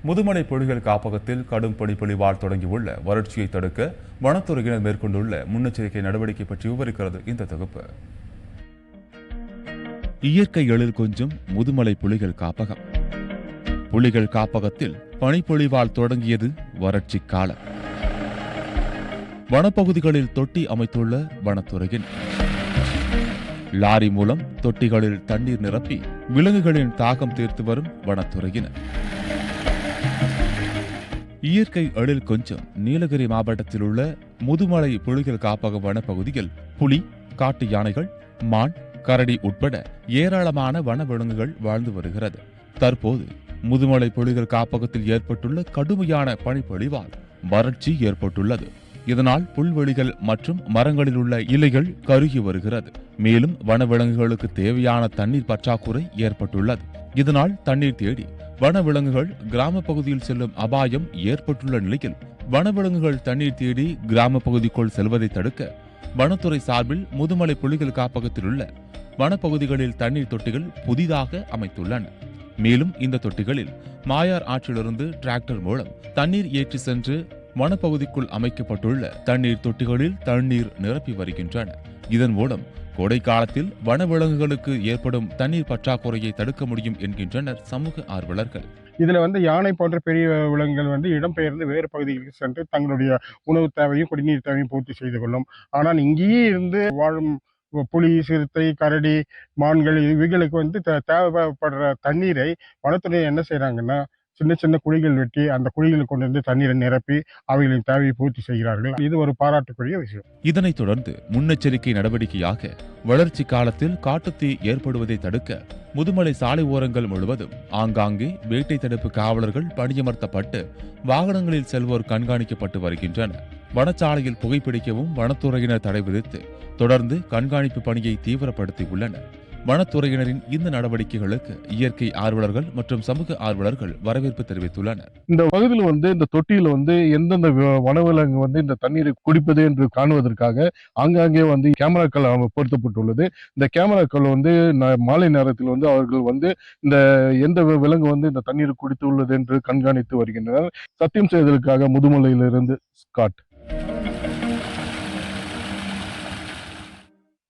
முதுமலை புலிகள் காப்பகத்தில் கடும் பனிப்பொழிவால் தொடங்கியுள்ள வறட்சியை தடுக்க வனத்துறையினர் மேற்கொண்டுள்ள முன்னெச்சரிக்கை நடவடிக்கை பற்றி விவரிக்கிறது இந்த தொகுப்பு. இயற்கை எழில் கொஞ்சும் முதுமலை புலிகள் காப்பகம். புலிகள் காப்பகத்தில் பனிப்பொழிவால் தொடங்கியது வறட்சி காலம். வனப்பகுதிகளில் தொட்டி அமைத்துள்ள வனத்துறையின் லாரி மூலம் தொட்டிகளில் தண்ணீர் நிரப்பி விலங்குகளின் தாகம் தீர்த்து வரும் வனத்துறையினர். இயற்கை எழில் கொஞ்சம் நீலகிரி மாவட்டத்தில் உள்ள முதுமலை புலிகள் காப்பக வனப்பகுதியில் புலி, காட்டு யானைகள், மான், கரடி உட்பட ஏராளமான வனவிலங்குகள் வாழ்ந்து வருகிறது. தற்போது முதுமலை புலிகள் காப்பகத்தில் ஏற்பட்டுள்ள கடுமையான பனிப்பொழிவால் வறட்சி ஏற்பட்டுள்ளது. இதனால் புல்வெளிகள் மற்றும் மரங்களில் உள்ள இலைகள் கருகி வருகிறது. மேலும் வனவிலங்குகளுக்கு தேவையான தண்ணீர் பற்றாக்குறை ஏற்பட்டுள்ளது. இதனால் தண்ணீர் தேடி வனவிலங்குகள் கிராம பகுதியில் செல்லும் அபாயம் ஏற்பட்டுள்ள நிலையில் வனவிலங்குகள் தண்ணீர் தேடி கிராம பகுதிக்குள் செல்வதை தடுக்க வனத்துறை சார்பில் முதுமலை புலிகள் காப்பகத்தில் உள்ள வனப்பகுதிகளில் தண்ணீர் தொட்டிகள் புதிதாக அமைத்துள்ளன. மேலும் இந்த தொட்டிகளில் மாயார் ஆற்றிலிருந்து டிராக்டர் மூலம் தண்ணீர் ஏற்றி சென்று வனப்பகுதிக்குள் அமைக்கப்பட்டுள்ள தண்ணீர் தொட்டிகளில் தண்ணீர் நிரப்பி வருகின்றன. இதன் மூலம் கோடை காலத்தில் வனவிலங்குகளுக்கு ஏற்படும் தண்ணீர் பற்றாக்குறையை தடுக்க முடியும் என்கின்றனர் சமூக ஆர்வலர்கள். இதுல யானை போன்ற பெரிய விலங்குகள் இடம்பெயர்ந்து வேறு பகுதிகளுக்கு சென்று தங்களுடைய உணவு தேவையும் குடிநீர் தேவையும் பூர்த்தி செய்து கொள்ளும். ஆனால் இங்கேயே இருந்து வாழும் புலி, சிறுத்தை, கரடி, மான்கள் இவைகளுக்கு தேவைப்படுற தண்ணீரை வனத்துறை என்ன செய்யறாங்கன்னா சின்ன சின்ன குழிகள் வெட்டி அந்த குழிகளை கொண்டு வந்து தண்ணீரை நிரப்பி அவைகளின் தேவையை பூர்த்தி செய்கிறார்கள். இது ஒரு பாராட்டுக்குரிய விஷயம். இதனைத் தொடர்ந்து முன்னெச்சரிக்கை நடவடிக்கையாக வளர்ச்சி காலத்தில் காட்டுத்தீ ஏற்படுவதை தடுக்க முதுமலை சாலை ஓரங்கள் முழுவதும் ஆங்காங்கே வேட்டை தடுப்பு காவலர்கள் பணியமர்த்தப்பட்டு வாகனங்களில் செல்வோர் கண்காணிக்கப்பட்டு வருகின்றனர். வனச்சாலையில் புகைப்பிடிக்கவும் வனத்துறையினர் தடை விதித்து தொடர்ந்து கண்காணிப்பு பணியை தீவிரப்படுத்தியுள்ளனர். வனத்துறையினரின் இந்த நடவடிக்கைகளுக்கு இயற்கை ஆர்வலர்கள் மற்றும் சமூக ஆர்வலர்கள் வரவேற்பு தெரிவித்துள்ளனர். இந்த பகுதியில் இந்த தொட்டியில் எந்தெந்த வனவிலங்கு இந்த தண்ணீரை குடிப்பது என்று காணுவதற்காக ஆங்காங்கே கேமராக்கள் பொருத்தப்பட்டுள்ளது. இந்த கேமராக்கள் மாலை நேரத்தில் அவர்கள் இந்த எந்த விலங்கு இந்த தண்ணீரை குடித்துள்ளது என்று கண்காணித்து வருகின்றனர். சத்தியம் செய்ததற்காக முதுமலையிலிருந்து ஸ்காட்.